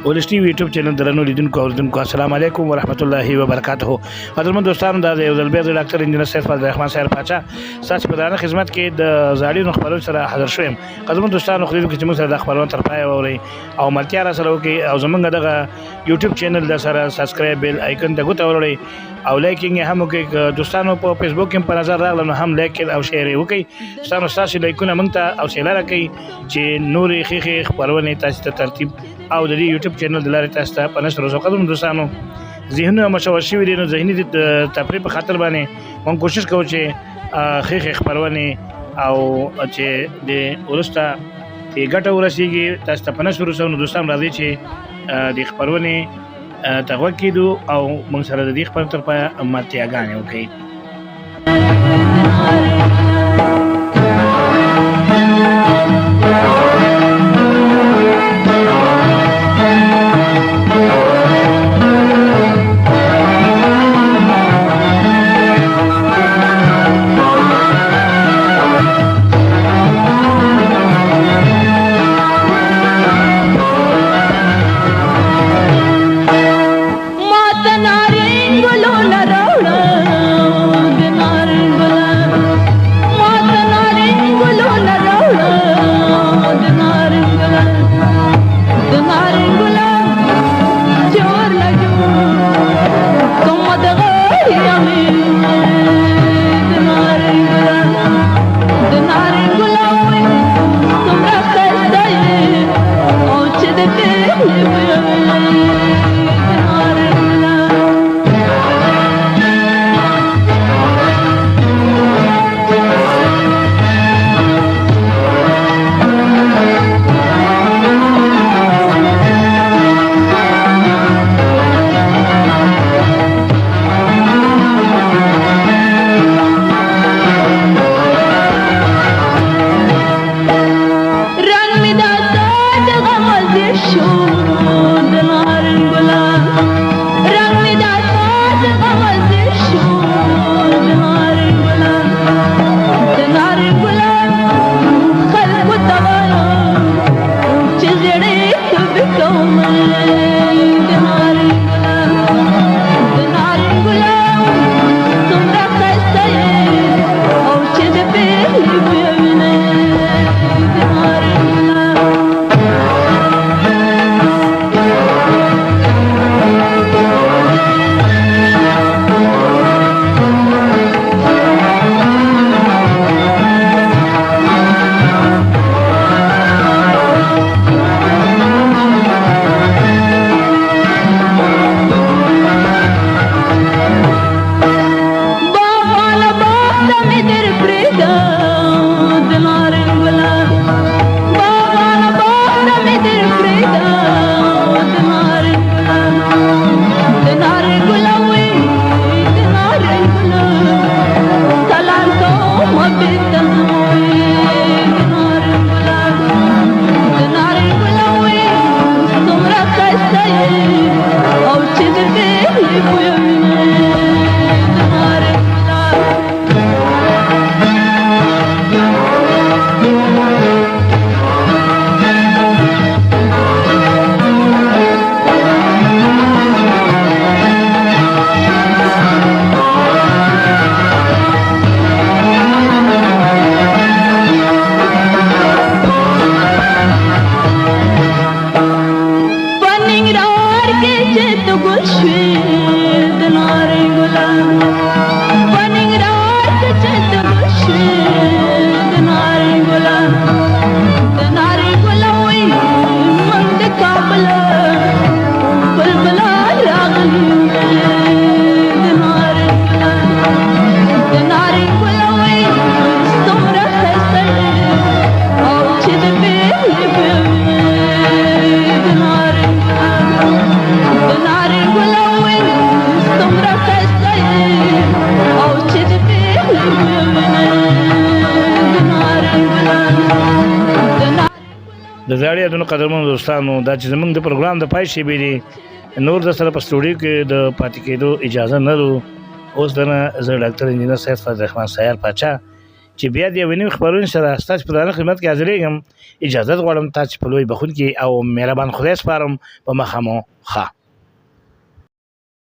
ولس ټي وي یوټیوب چینل درنو لیدونکو اوریدونکو السلام علیکم ورحمت الله وبرکاته. قدرمن دوستانو دا یو ځل بیا د ډاکټر انجینر سید فضل الرحمن سیر پاچا تاسو په دغه خدمت کې د زاړینو خبرونو سره حاضر شوم. قدرمن دوستانو خو دې چې موږ سره د خبرونو تر پای اوري او ملتیا را سره وکي او زمونږ دغه یوټیوب چینل د سره سبسکرایب بیل آیکن ته ګوت اوري او لایکینګ هم وکي. دوستانو په فیسبوک کې په نظر راغله نو هم لایک او شیر وکي. تاسو لایکونه مونږ ته او شیر راکړئ چې نورې خېخې خبرونه تاسو ته ترتیب او د یوټیوب چینل د لارې تاسو ته په نشر وسو. قدرمن دوستانو ذهنونه مشوش شوي دي نو ذهني تفریح په خاطر باندې موږ کوشش کوو چې خېخې خبرونه او چې د ورسته چې ګټه ورسیږي تاسو ته په نشر وسو. نو دوستان راځي چې د خبرونه تغوږ کیدو او موږ سره د دې خبرو تر پایه ملتیاګانې وکړي. د زاړي ادونو قدرمنو دوستانو دا چې زمونږ د پروګرام د پای شي بیري نور د سره په سټوډیو کې د پاتې کېدو اجازه نه لرو. اوس دنه زه ډاکټر انجینر سید فضل الرحمن سیر پاچا چې بیا د یوې نوې خپرونې سره ستاسو په درانه خدمت کې حاضرېږم. اجازت غواړم تاسو په لوی بخښونکي او مهربان خدای سپارم. په مخه مو ښه.